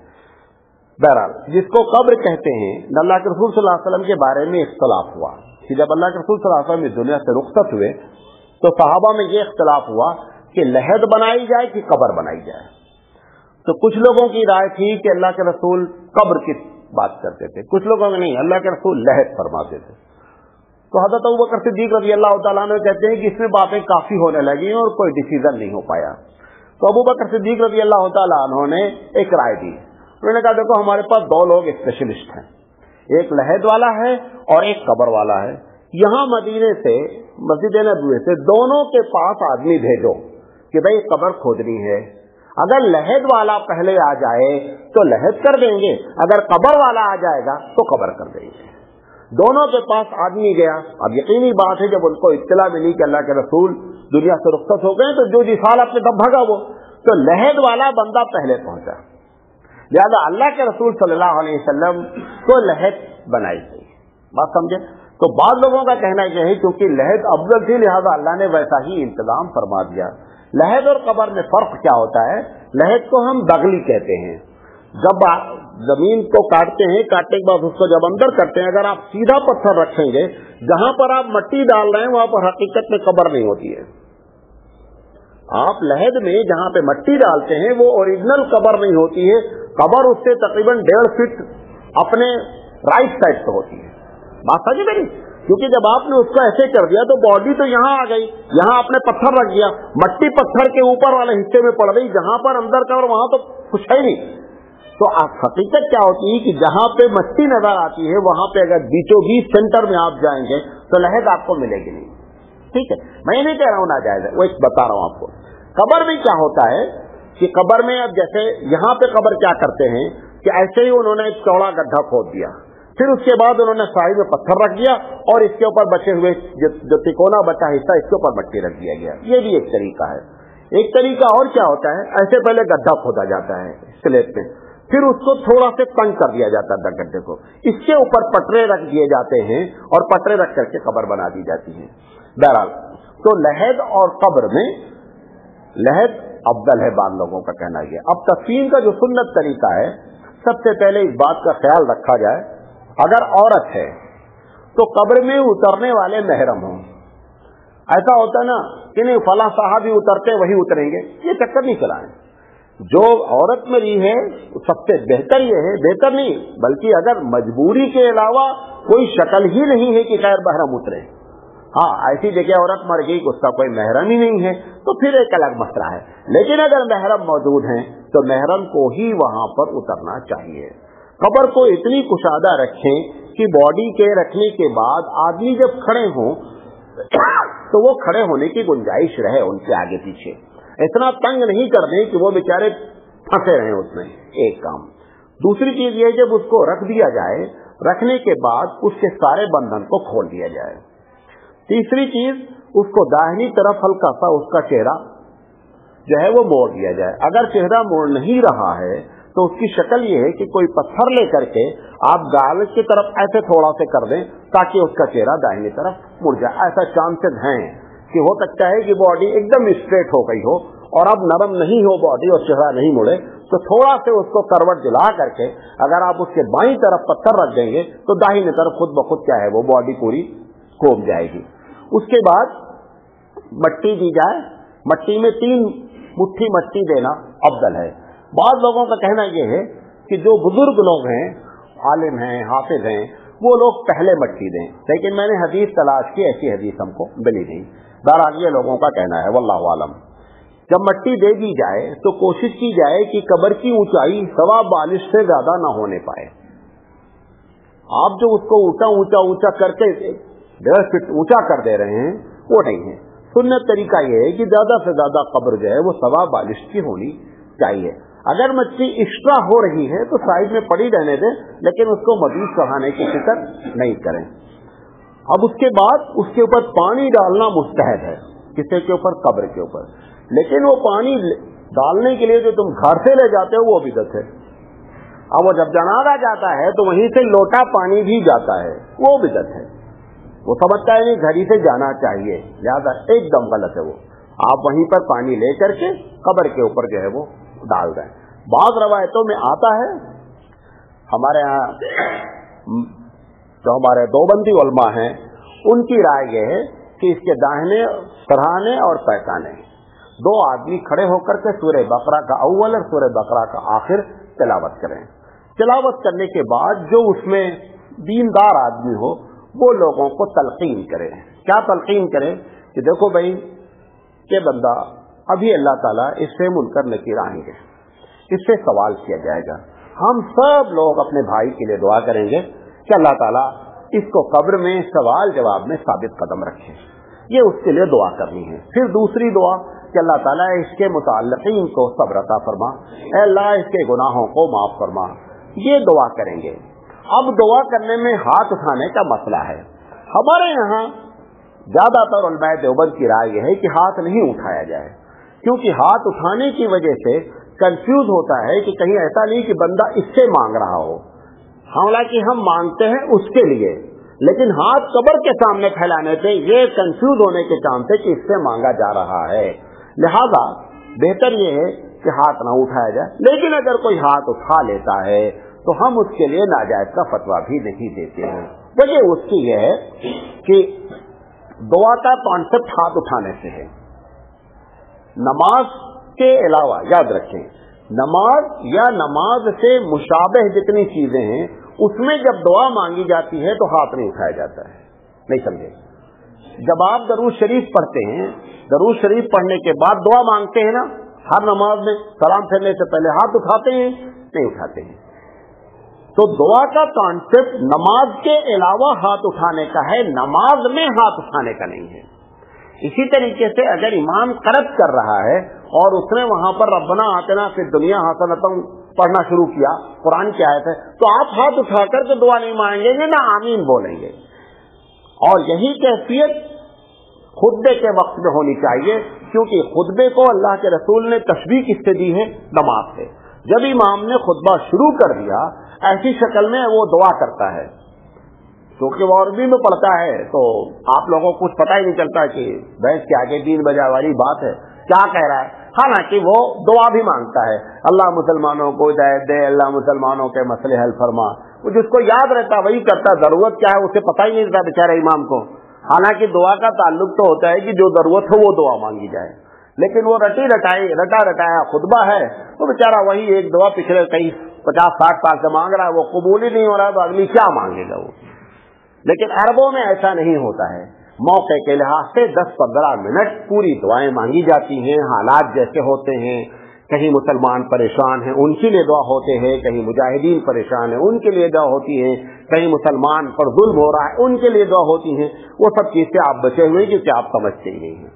बहरहाल जिसको कब्र कहते हैं, अल्लाह के रसूल सल्लल्लाहु अलैहि वसल्लम के बारे में इख्तलाफ हुआ कि जब अल्लाह के रसूल सल्लल्लाहु अलैहि वसल्लम इस दुनिया से रुखसत हुए तो सहाबा में ये इख्तलाफ हुआ कि लहद बनाई जाए कि कब्र बनाई जाए। तो कुछ लोगों की राय थी कि अल्लाह के रसूल कब्र की बात करते थे, कुछ लोगों ने नहीं, अल्लाह के रसूल लहद फरमाते थे। तो हज़रत अबू बकर सिद्दीक़ रज़ी अल्लाह तआला अन्हु कहते हैं कि इसमें बातें काफी होने लगी और कोई डिसीजन नहीं हो पाया। तो अबू बकर सिद्दीक़ रज़ी अल्लाह तआला अन्हु ने एक राय दी। उन्होंने कहा देखो हमारे पास 2 लोग स्पेशलिस्ट हैं, एक लहद वाला है और एक कब्र वाला है। यहां मदीने से, मस्जिद नबवी से दोनों के पास आदमी भेजो कि भाई कब्र खोदनी है। अगर लहद वाला पहले आ जाए तो लहद कर देंगे, अगर कब्र वाला आ जाएगा तो कब्र कर देंगे। दोनों के पास आदमी गया। अब यकीनी बात है जब उनको इत्तला मिली कि अल्लाह के रसूल दुनिया से रुखसत हो गए तो जो जिसाल अपने तब भागा वो, तो लहद वाला बंदा पहले पहुंचा। लिहाजा अल्लाह के रसूल सल्लल्लाहु अलैहि वसल्लम को लहद बनाई गई। बात समझे? तो बाद लोगों का कहना यह है क्योंकि लहद अफजल थी लिहाजा अल्लाह ने वैसा ही इंतजाम फरमा दिया। लहद और कब्र में फर्क क्या होता है? लहद को हम बगली कहते हैं, जब जमीन को काटते हैं, काटने के बाद उसको जब अंदर करते हैं, अगर आप सीधा पत्थर रखेंगे, जहां पर आप मिट्टी डाल रहे हैं वहां पर हकीकत में कब्र नहीं होती है। आप लहद में जहां पे मिट्टी डालते हैं वो ओरिजिनल कब्र नहीं होती है, कब्र उससे तकरीबन 1.5 फीट अपने राइट साइड पे होती है। बात समझ मेरी? क्योंकि जब आपने उसको ऐसे कर दिया तो बॉडी तो यहां आ गई, यहां आपने पत्थर रख दिया, मिट्टी पत्थर के ऊपर वाले हिस्से में पड़ गई, जहां पर अंदर कब्र वहां तो कुछ है नहीं। तो हकीकत क्या होती है कि जहां पे मिट्टी नजर आती है वहां पे अगर बीचों बीच सेंटर में आप जाएंगे तो लहद आपको मिलेगी नहीं। ठीक है, मैं नहीं कह रहा हूं नाजायज है, वो एक बता रहा हूं आपको। कब्र में क्या होता है कि कब्र में अब जैसे यहां पे कब्र क्या करते हैं कि ऐसे ही उन्होंने एक चौड़ा गड्ढा खोद दिया, फिर उसके बाद उन्होंने साइड में पत्थर रख दिया और इसके ऊपर बचे हुए जो तिकोना बचा हिस्सा इसके ऊपर मिट्टी रख दिया गया। ये भी एक तरीका है। एक तरीका और क्या होता है, ऐसे पहले गड्ढा खोदा जाता है स्लेब पे, फिर उसको थोड़ा से तंग कर दिया जाता है गड्ढे को, इसके ऊपर पटरे रख दिए जाते हैं और पटरे रख करके कब्र बना दी जाती है। बहरहाल तो लहद और कब्र में लहद अफजल है, बाद लोगों का कहना है। अब तस्वीर का जो सुन्नत तरीका है, सबसे पहले इस बात का ख्याल रखा जाए, अगर औरत है तो कब्र में उतरने वाले महरम हों। ऐसा होता है ना कि नहीं फला साहब ही उतरते वही उतरेंगे, ये चक्कर नहीं चलाएं। जो औरत मरी है सबसे बेहतर ये है, बेहतर नहीं बल्कि अगर मजबूरी के अलावा कोई शक्ल ही नहीं है कि गैर महरम उतरे, हाँ ऐसी जगह औरत मर गई उसका कोई महरम ही नहीं है तो फिर एक अलग मसला है। लेकिन अगर महरम मौजूद हैं तो महरम को ही वहां पर उतरना चाहिए। कब्र को इतनी कुशादा रखें कि बॉडी के रखने के बाद आदमी जब खड़े हों तो वो खड़े होने की गुंजाइश रहे उनके आगे पीछे, इतना तंग नहीं कर दें कि वो बेचारे फंसे रहे उसमें। एक काम। दूसरी चीज ये, जब उसको रख दिया जाए, रखने के बाद उसके सारे बंधन को खोल दिया जाए। तीसरी चीज, उसको दाहिनी तरफ हल्का सा उसका चेहरा जो है वो मोड़ दिया जाए। अगर चेहरा मोड़ नहीं रहा है तो उसकी शक्ल ये है कि कोई पत्थर लेकर के आप गाल की तरफ ऐसे थोड़ा से कर दें ताकि उसका चेहरा दाहिनी तरफ मुड़ जाए। ऐसा चांसेस हैं कि हो सकता है कि बॉडी एकदम स्ट्रेट हो गई हो और अब नरम नहीं हो बॉडी और चेहरा नहीं मुड़े, तो थोड़ा से उसको करवट दिला करके अगर आप उसके बाईं तरफ पत्थर रख देंगे तो दाहिनी तरफ खुद ब खुद क्या है वो बॉडी पूरी कोम जाएगी। उसके बाद मट्टी दी जाए, मट्टी में 3 मुट्ठी मट्टी देना अफजल है। बाद लोगों का कहना यह है कि जो बुजुर्ग लोग हैं, आलिम हैं, हाफिज हैं, वो लोग पहले मट्टी दें, लेकिन मैंने हदीस तलाश की, ऐसी हदीस हमको मिली नहीं। बहरहाल ये लोगों का कहना है, वल्लाहु आलम। जब मट्टी दे दी जाए तो कोशिश की जाए कि कब्र की ऊंचाई 1.25 से ज्यादा ना होने पाए। आप जो उसको ऊंचा करके 1.5 फीट ऊंचा कर दे रहे हैं वो नहीं है। सुन्नत तरीका ये है कि ज्यादा से ज्यादा कब्र जो है वो 1.25 की होनी चाहिए। अगर मच्छी एक्स्ट्रा हो रही है तो साइड में पड़ी रहने दें, लेकिन उसको मजीद बढ़ाने की फिक्र नहीं करें। अब उसके बाद उसके ऊपर पानी डालना मुस्तहब है, किसी के ऊपर, कब्र के ऊपर, लेकिन वो पानी डालने के लिए जो तुम घर से ले जाते हो वो बिदअत है। अब वो जब जनाजा जाता है तो वहीं से लोटा पानी भी जाता है, वो बिदअत है। वो समझता है नहीं घर ही से जाना चाहिए, लिहाजा एकदम गलत है वो। आप वहीं पर पानी ले करके कब्र के ऊपर जो है वो डाल दें। बाद रवायतों में आता है, हमारे यहाँ जो हमारे देवबंदी उलमा हैं उनकी राय यह है कि इसके दाहिने सराहने और पैसाने 2 आदमी खड़े होकर के सूरह बकरा का अव्वल और सूरह बकरा का आखिर तिलावत करें। तिलावत करने के बाद जो उसमें दीनदार आदमी हो वो लोगों को तलकीन करे। क्या तलकीन करे कि देखो भाई के बंदा अभी अल्लाह ताला इससे मुनकर नकीर आएंगे, इससे सवाल किया जाएगा। हम सब लोग अपने भाई के लिए दुआ करेंगे कि अल्लाह ताला इसको कब्र में सवाल जवाब में साबित कदम रखे, ये उसके लिए दुआ करनी है। फिर दूसरी दुआ कि अल्लाह ताला इसके मुताल्लिक़ीन को सब्र अता फरमा, ऐ अल्लाह इसके गुनाहों को माफ फरमा, ये दुआ करेंगे। अब दुआ करने में हाथ उठाने का मसला है। हमारे यहाँ ज्यादातर उलमाए देवबंद की राय है कि हाथ नहीं उठाया जाए, क्योंकि हाथ उठाने की वजह से कंफ्यूज होता है कि कहीं ऐसा नहीं कि बंदा इससे मांग रहा हो। हालांकि हम मांगते हैं उसके लिए, लेकिन हाथ कब्र के सामने फैलाने से ये कंफ्यूज होने के चांस है कि इससे मांगा जा रहा है। लिहाजा बेहतर ये है کہ हाथ ना उठाया जाए, लेकिन अगर कोई हाथ उठा लेता है तो हम उसके लिए नाजायज का फतवा भी नहीं देते हैं। वजह उसकी यह है कि दुआ का कॉन्सेप्ट हाथ उठाने से है। नमाज के अलावा याद रखें, नमाज या नमाज से मुशाबह जितनी चीजें हैं उसमें जब दुआ मांगी जाती है तो हाथ नहीं उठाया जाता है। नहीं समझे? जब आप दरूद शरीफ पढ़ते हैं, दरूद शरीफ पढ़ने के बाद दुआ मांगते हैं ना, हर नमाज में सलाम फेरने से पहले हाथ उठाते हैं? नहीं उठाते हैं। तो दुआ का कॉन्सेप्ट नमाज के अलावा हाथ उठाने का है, नमाज में हाथ उठाने का नहीं है। इसी तरीके से अगर इमाम क़रात कर रहा है और उसने वहां पर रब्बना आतिना फिद दुनिया हसनतम पढ़ना शुरू किया, कुरान की आयत है, तो आप हाथ उठाकर के दुआ नहीं मांगेंगे ना आमीन बोलेंगे। और यही कैफियत खुतबे के वक्त में होनी चाहिए, क्योंकि खुतबे को अल्लाह के रसूल ने तशबीह किससे दी है? नमाज से। जब इमाम ने खुतबा शुरू कर दिया ऐसी शक्ल में वो दुआ करता है, क्योंकि वो अरबी में पढ़ता है तो आप लोगों को कुछ पता ही नहीं चलता कि भैंस के आगे 3 बजा वाली बात है, क्या कह रहा है। हालांकि वो दुआ भी मांगता है, अल्लाह मुसलमानों को हिदायत दे, अल्लाह मुसलमानों के मसले हल फरमा। वो जिसको याद रहता वही करता, जरूरत क्या है उसे पता ही नहीं रहता बेचारे इमाम को। हालांकि दुआ का ताल्लुक तो होता है कि जो जरूरत हो वो दुआ मांगी जाए, लेकिन वो रटा रटाया खुतबा है तो बेचारा वही एक दुआ पिछले कई 50-60 साल से मांग रहा है, वो कबूल ही नहीं हो रहा तो अगली क्या मांगेगा वो। लेकिन अरबों में ऐसा नहीं होता है, मौके के लिहाज से 10-15 मिनट पूरी दुआएं मांगी जाती हैं, हालात जैसे होते हैं। कहीं मुसलमान परेशान हैं उनके लिए दुआ होते हैं, कहीं मुजाहिदीन परेशान हैं उनके लिए दुआ होती है, कहीं मुसलमान पर जुल्म हो रहा है उनके लिए दुआ होती है। वो सब चीज से आप बचे हुए क्योंकि आप समझते ही नहीं हैं।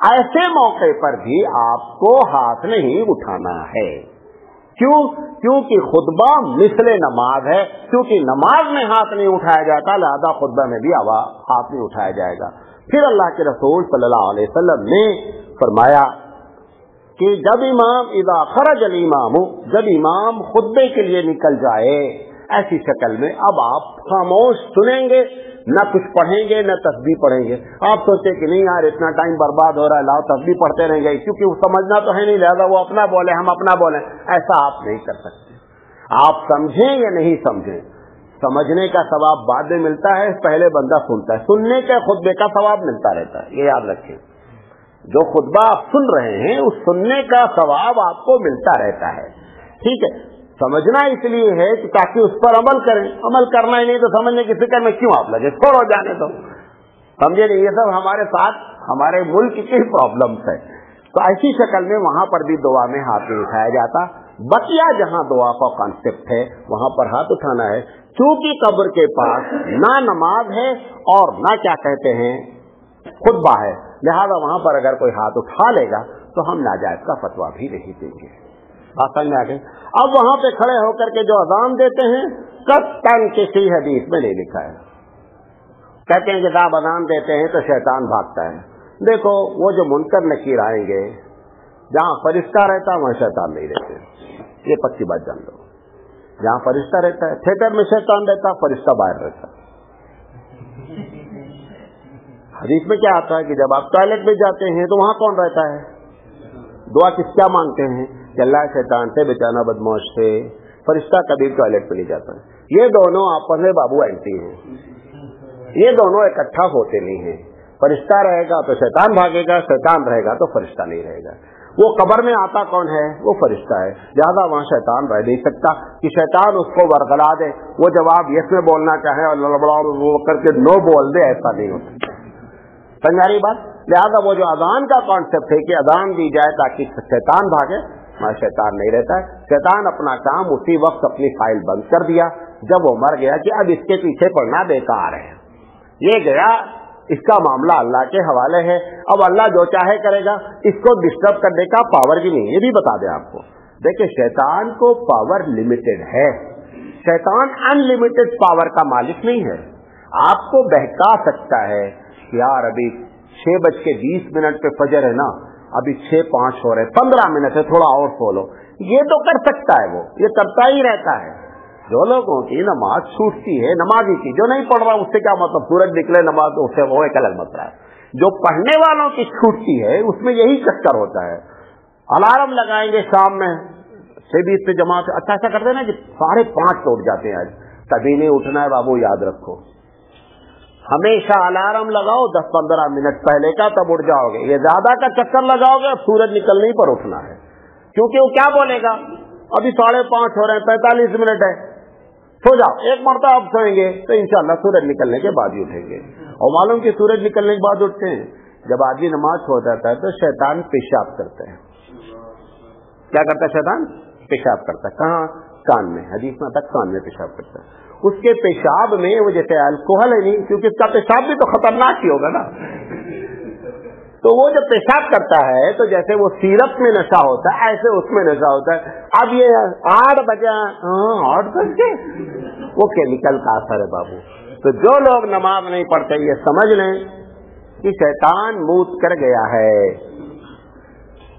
ऐसे मौके पर भी आपको हाथ नहीं उठाना है। क्यों? क्योंकि खुतबा मिसले नमाज है, क्योंकि नमाज में हाथ नहीं उठाया जाता, लिहाजा खुतबा में भी हाथ नहीं उठाया जाएगा। फिर अल्लाह के रसूल सल्लल्लाहु अलैहि वसल्लम ने फरमाया कि जब इमाम इज़ा खरज अल इमाम, जब इमाम खुतबे के लिए निकल जाए ऐसी शक्ल में, अब आप खामोश सुनेंगे, न कुछ पढ़ेंगे न तस्बीह पढ़ेंगे। आप सोचे कि नहीं यार इतना टाइम बर्बाद हो रहा है, लाओ तस्बीह पढ़ते रहेंगे, क्योंकि वो समझना तो है नहीं, लिहाजा वो अपना बोले हम अपना बोले। ऐसा आप नहीं कर सकते। आप समझें या नहीं समझें, समझने का सवाब बाद में मिलता है, पहले बंदा सुनता है। सुनने के खुतबे का सवाब मिलता रहता है, ये याद रखें। जो खुतबा आप सुन रहे हैं उस सुनने का सवाब आपको मिलता रहता है। ठीक है, समझना इसलिए है कि ताकि उस पर अमल करें। अमल करना ही नहीं तो समझने की फिक्र में क्यों आप लगे, छोड़ो जाने दो। समझे नहीं? ये सब हमारे साथ हमारे मुल्क की प्रॉब्लम्स है। तो ऐसी शक्ल में वहां पर भी दुआ में हाथ नहीं उठाया जाता। बकिया जहां दुआ का कॉन्सेप्ट है वहां पर हाथ उठाना है, क्योंकि कब्र के पास ना नमाज है और ना क्या कहते हैं खुतबा है, लिहाजा वहां पर अगर कोई हाथ उठा लेगा तो हम नाजायज का फतवा भी नहीं देंगे। बात समझ में आ गई? अब वहां पे खड़े होकर के जो अजान देते हैं कत्तन किसी हदीस में नहीं लिखा है। कहते हैं कि साहब अजान देते हैं तो शैतान भागता है। देखो वो जो मुनकर नकीर आएंगे, जहां फरिश्ता रहता है वहां शैतान नहीं रहते, ये पक्की बात जान लो। जहां फरिश्ता रहता है, थिएटर में शैतान रहता, फरिश्ता बाहर रहता। हदीस में क्या आता है कि जब आप टॉयलेट में जाते हैं तो वहां कौन रहता है? दुआ क्या मांगते हैं कि अल्लाह शैतान से बचाना, बदमाश से। फरिश्ता कभी टॉयलेट पे नहीं जाता। ये दोनों आपस में बाबू आंटी हैं, ये दोनों इकट्ठा होते नहीं हैं। फरिश्ता रहेगा तो शैतान भागेगा, शैतान रहेगा तो फरिश्ता नहीं रहेगा। वो कब्र में आता कौन है? वो फरिश्ता है, लिहाजा वहां शैतान रह नहीं सकता कि शैतान उसको वरगला दे, वो जवाब यस में बोलना चाहे और लड़बड़ा वो करके नो बोल दे, ऐसा नहीं हो सकता। समझ रही बात? लिहाजा वो जो अजान का कॉन्सेप्ट है कि अजान दी जाए ताकि शैतान भागे, वहां शैतान नहीं रहता है। शैतान अपना काम उसी वक्त अपनी फाइल बंद कर दिया जब वो मर गया कि अब इसके पीछे पड़ना बेकार है, ये गया, इसका मामला अल्लाह के हवाले है। अब अल्लाह जो चाहे करेगा, इसको डिस्टर्ब करने का पावर भी नहीं। ये भी बता दें आपको, देखिए शैतान को पावर लिमिटेड है, शैतान अनलिमिटेड पावर का मालिक नहीं है। आपको बहका सकता है यार अभी 6:20 पे फजर है ना, अभी 6:05 हो रहे, 15 मिनट है, थोड़ा और सो लो, ये तो कर सकता है, वो ये करता ही रहता है। जो लोगों की नमाज छूटती है, नमाजी की, जो नहीं पढ़ रहा उससे क्या मतलब, सूरज निकले नमाज तो उससे वो एक अलग मसला है। जो पढ़ने वालों की छूटती है उसमें यही चक्कर होता है। अलार्म लगाएंगे शाम में 6:20 पे जमात। अच्छा ऐसा करते ना कि 5:30 पे उठ जाते हैं, आज कभी नहीं उठना है बाबू, याद रखो। हमेशा अलार्म लगाओ 10-15 मिनट पहले का, तब उठ जाओगे। ये ज्यादा का चक्कर लगाओगे, सूरज निकलने पर उठना है, क्योंकि वो क्या बोलेगा, अभी 5:30 हो रहे हैं, 45 मिनट है, सो जाओ। एक मरतबा आप सोएंगे तो इंशाल्लाह सूरज निकलने के बाद ही उठेंगे। और मालूम कि सूरज निकलने के बाद उठते हैं, जब आदमी नमाज छोड़ जाता है तो शैतान पेशाब करता है। क्या करता है शैतान? पेशाब करता है। कहाँ? कान में। हदीस में तक कान में पेशाब करता है। उसके पेशाब में वो जैसे अल्कोहल है नहीं, क्योंकि उसका पेशाब भी तो खतरनाक ही होगा ना, तो वो जब पेशाब करता है तो जैसे वो सीरप में नशा होता है, ऐसे उसमें नशा होता है। अब ये 8 बजे 8 बजे वो केमिकल का असर है बाबू। तो जो लोग नमाज नहीं पढ़ते ये समझ लें कि शैतान मूत कर गया है।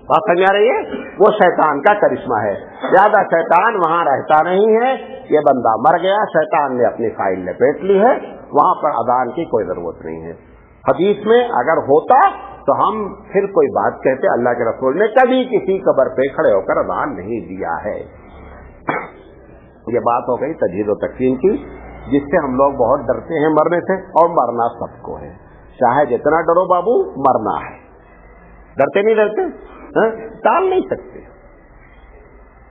बात समझ आ रही है? वो शैतान का करिश्मा है। ज्यादा शैतान वहां रहता नहीं है। ये बंदा मर गया, शैतान ने अपनी फाइल लपेट ली है, वहां पर अजान की कोई जरूरत नहीं है। हदीस में अगर होता तो हम फिर कोई बात कहते, अल्लाह के रसूल ने कभी किसी कब्र पे खड़े होकर अजान नहीं दिया है। ये बात हो गई तजहीद और तकसीम की, जिससे हम लोग बहुत डरते हैं मरने से, और मरना सबको है, चाहे जितना डरो बाबू, मरना है। डरते नहीं डरते? टाल नहीं सकते,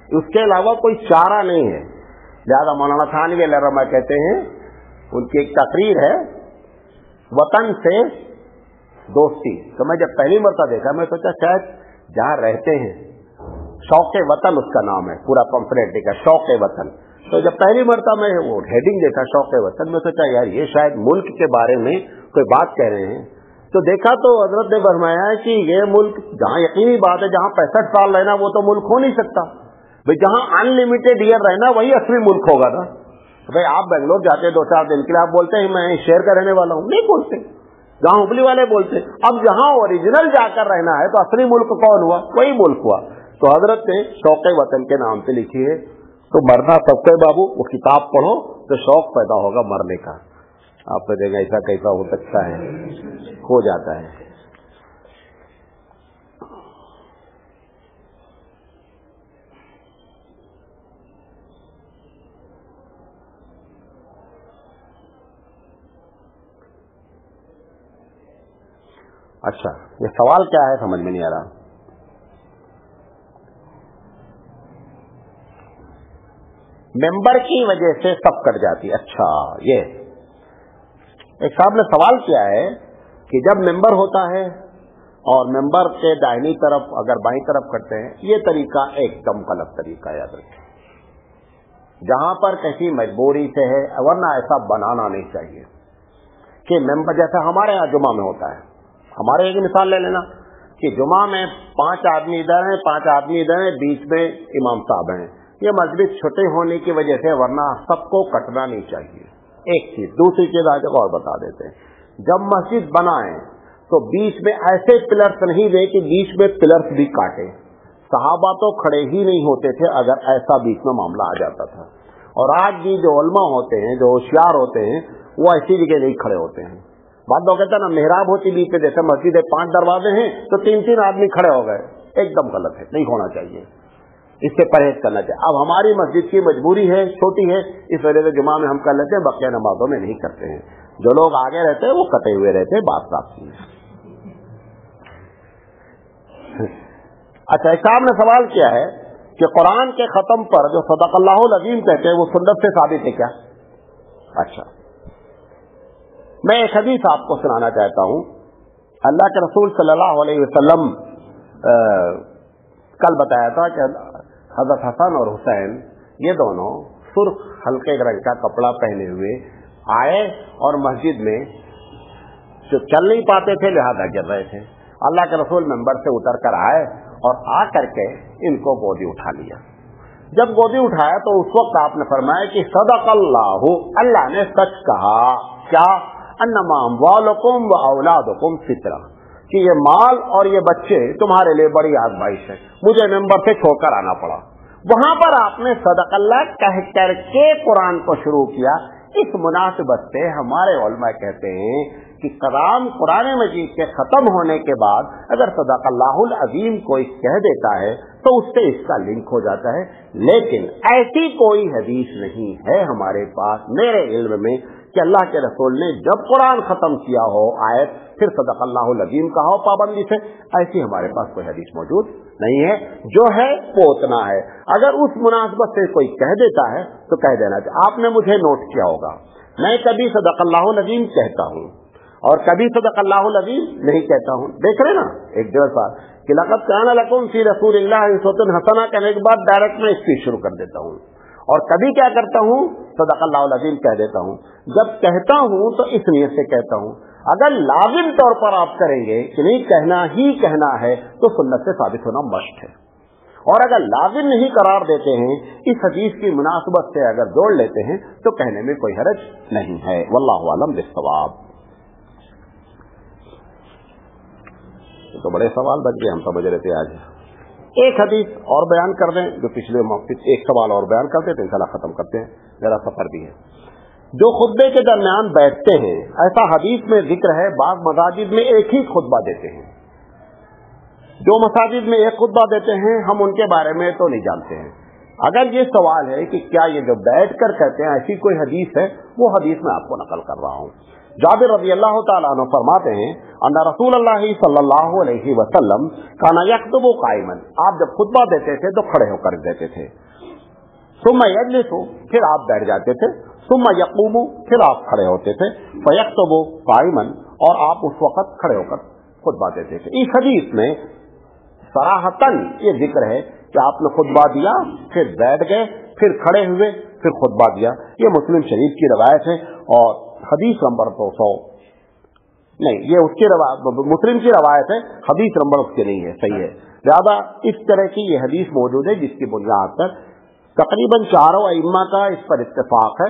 उसके अलावा कोई चारा नहीं है। लिहाजा मौलाना थानवी रहमा कहते हैं, उनकी एक तकरीर है वतन से दोस्ती। तो मैं जब पहली मरतबा देखा, मैं सोचा शायद जहाँ रहते हैं, शौक वतन उसका नाम है, पूरा पंफलेट देखा शौक वतन। तो जब पहली मरतबा मैं वो हेडिंग देखा शौक वतन, में सोचा यार ये शायद मुल्क के बारे में कोई बात कह रहे हैं। तो देखा तो हजरत ने फरमाया कि ये मुल्क, जहाँ यकीनी बात है जहाँ 65 साल रहना वो तो मुल्क हो नहीं सकता भाई, जहाँ अनलिमिटेड ईयर रहना वही असली मुल्क होगा ना। भाई आप बेंगलोर जाते 2-4 दिन के लिए, आप बोलते हैं मैं शहर का रहने वाला हूँ, नहीं बोलते, जहाँ हुबली वाले बोलते। अब जहाँ ओरिजिनल जाकर रहना है तो असली मुल्क कौन हुआ? वही मुल्क हुआ। तो हजरत ने शौक वतन के नाम से लिखी है। तो मरना सबको बाबू, वो किताब पढ़ो तो शौक पैदा होगा मरने का। आप देखेंगे ऐसा कैसा हो सकता है, हो जाता है। अच्छा, ये सवाल क्या है समझ में नहीं आ रहा। मेंबर की वजह से सब कट जाती है। अच्छा, ये एक साहब ने सवाल किया है कि जब मेंबर होता है और मेंबर के दाहिनी तरफ अगर बाईं तरफ करते हैं, ये तरीका एकदम गलत तरीका, याद रखें। जहां पर किसी मजबूरी से है, वरना ऐसा बनाना नहीं चाहिए कि मेंबर, जैसे हमारे यहाँ जुमा में होता है, हमारे एक मिसाल ले लेना कि जुमा में 5 आदमी इधर हैं, 5 आदमी इधर हैं, बीच में इमाम साहब हैं। ये मस्जिद छोटे होने की वजह से, वरना सबको कटना नहीं चाहिए। एक चीज, दूसरी चीज आज और बता देते हैं, जब मस्जिद बनाए तो बीच में ऐसे पिलर्स नहीं दे कि बीच में पिलर्स भी काटे। सहाबा तो खड़े ही नहीं होते थे अगर ऐसा बीच में मामला आ जाता था। और आज भी जो उलमा होते हैं, जो होशियार होते हैं, वो ऐसी जगह नहीं खड़े होते हैं। बात तो कहता है ना, मेहराब होती बीच में, जैसे मस्जिद है 5 दरवाजे हैं तो 3-3 आदमी खड़े हो गए, एकदम गलत है, नहीं होना चाहिए, इससे परहेज करना चाहिए। अब हमारी मस्जिद की मजबूरी है, छोटी है, इस वजह से जुमा में हम कर लेते हैं, बकिया नमाजों में नहीं करते हैं। जो लोग आगे रहते हैं वो कटे हुए रहते हैं, बात साफ है। अच्छा, साहब ने सवाल किया है कि कुरान के खत्म पर जो सदक़ल्लाहुल अज़ीम कहते हैं वो सुन्नत से साबित है क्या? अच्छा, मैं एक हदीस आपको सुनाना चाहता हूं। अल्लाह के रसूल सल्लल्लाहु अलैहि वसल्लम कल बताया था कि हजरत हसन और हुसैन, ये दोनों सुर्ख हल्के रंग का कपड़ा पहने हुए आए और मस्जिद में जो चल नहीं पाते थे लिहाजा गिर रहे थे। अल्लाह के रसूल मेंबर से उतर कर आए और आ करके इनको गोदी उठा लिया। जब गोदी उठाया तो उस वक्त आपने फरमाया कि सदक़ल्लाहु, अल्लाह ने सच कहा। क्या? अन्नमा अम्वालुकुम व औलादुकुम फितरा, कि ये माल और ये बच्चे तुम्हारे लिए बड़ी आजमाइश है। मुझे मेंबर से छोड़कर आना पड़ा। वहां पर आपने सदक़ल्लाह कह करके कुरान को शुरू किया। इस मुनासिबत से हमारे उलमा कहते हैं کہ قرآن مجید کے ختم ہونے کے بعد اگر صدق اللہ العظیم کوئی کہہ دیتا ہے تو اس سے اس کا لنک ہو جاتا ہے، لیکن ایسی کوئی حدیث نہیں ہے ہمارے پاس میرے علم میں کہ اللہ کے رسول نے جب قرآن ختم کیا ہو آیت پھر صدق اللہ العظیم کہا ہو پابندی سے، ایسی ہمارے پاس کوئی حدیث موجود نہیں ہے۔ جو ہے وہ اتنا ہے، اگر اس مناسبت سے کوئی کہہ دیتا ہے تو کہہ دینا چاہیے۔ آپ نے مجھے نوٹ کیا ہوگا، میں کبھی صدق اللہ العظیم کہتا ہوں اور کبھی صدق اللہ العظیم نہیں کہتا ہوں، دیکھ رہے نا ایک جیسا کہ لقد کان لکم فی رسول اللہ اسوۃ حسنہ کہنے کے بعد ڈائریکٹ میں اسپیچ شروع کر دیتا ہوں، اور کبھی کیا کرتا ہوں صدق اللہ العظیم کہہ دیتا ہوں۔ جب کہتا ہوں تو اس نیت سے کہتا ہوں، اگر لازم طور پر آپ کریں گے کہ نہیں کہنا ہی کہنا ہے تو سنت سے ثابت ہونا مشٹ ہے، اور اگر لازم نہیں قرار دیتے ہیں اس حدیث کی مناسبت سے اگر جوڑ لیتے ہیں تو کہنے میں کوئی حرج نہیں ہے۔ واللہ اعلم بالصواب۔ تو بڑے سوال بچ گئے، ہم سمجھ رہے تھے آج ایک حدیث اور بیان کر دیں، جو پچھلے ایک سوال اور بیان کرتے تھے، انشاءاللہ ختم کرتے ہیں، ذرا سفر بھی ہے۔ جو خطبے کے درمیان بیٹھتے ہیں، ایسا حدیث میں ذکر ہے بعض مساجد میں ایک ہی خطبہ دیتے ہیں، جو مساجد میں ایک خطبہ دیتے ہیں ہم ان کے بارے میں تو نہیں جانتے ہیں۔ اگر یہ سوال ہے کہ کیا یہ جو بیٹھ کر کہتے ہیں ایسی کوئی حدیث ہے، وہ حدیث میں آپ کو نقل کر رہا ہوں۔ جابر رضی اللہ تعالیٰ عنہ فرماتے ہیں ان رسول اللہ صلی اللہ علیہ وسلم کان یخطب قائما، آپ جب خطبہ دیتے تھے تو کھڑے ہو کر دیتے تھے، ثم یجلس، پھر آپ بیٹھ جاتے تھے، ثم یقوم، پھر آپ کھڑے ہوتے تھے، فیخطب قائما، اور آپ اس وقت کھڑے ہو کر خطبہ دیتے تھے۔ اس حدیث میں صراحتاً یہ ذکر ہے کہ آپ نے خطبہ دیا، پھر بیٹھ گئے، پھر کھڑے ہوئے، پھر خطبہ دیا۔ یہ مسلم شریف کی روایت ہے، اور حدیث نمبر 200 نہیں، یہ اس کی مسلم کی روایت ہے، حدیث نمبر اس کے نہیں ہے، صحیح ہے۔ زیادہ اس طرح کی یہ حدیث موجود ہے جس کی بنیاد پر تقریباً چاروں ائمہ کا اس پر اتفاق ہے۔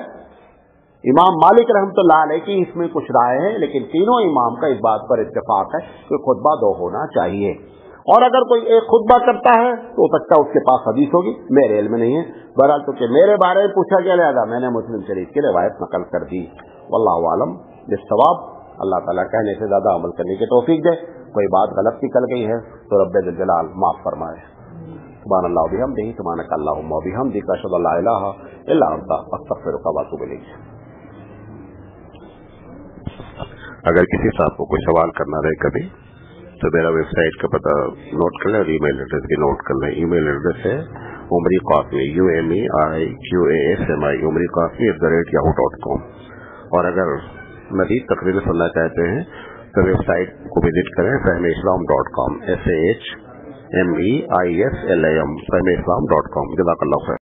امام مالک رحمۃ اللہ علیہ کی اس میں کچھ رائے ہے، لیکن تینوں امام کا اس بات پر اتفاق ہے کہ خطبہ 2 ہونا چاہیے، اور اگر کوئی ایک خطبہ کرتا ہے تو ہو سکتا ہے اس کے پاس حدیث ہوگی، میرے علم میں نہیں ہے۔ بہرحال تو کہ میرے بارے میں پوچھا گیا لہذا میں نے مسلم شریف کی روایت نقل کر دی۔ واللہ اعلم بالصواب۔ اللہ تعالیٰ کہنے سے زیادہ عمل کرنے کی توفیق دے۔ کوئی بات غلط نکل گئی ہے تو رب ذل جلال معاف فرمائے۔ سبحان اللہ و بحمدہ، سبحانک اللہم و بحمدک، اشہد ان لا الہ الا انت، استغفرک و اتوب الیک۔ اگر کسی صاحب کو کوئی سوال کرنا رہے کبھی تو میرا ویب سائٹ کا پتہ نوٹ کر لیں اور ای میل ایڈریس بھی نوٹ کر لیں۔ ای میل ایڈریس ہے عمری قاسمی UMEIQASMI umriqasmi@yahoo.com۔ اور اگر مزید تقریریں سننا چاہتے ہیں تو ویب سائٹ کو وزٹ کریں fahmislam.com، FAHMEISLAM fahmislam.com۔ جزاک اللہ خیر۔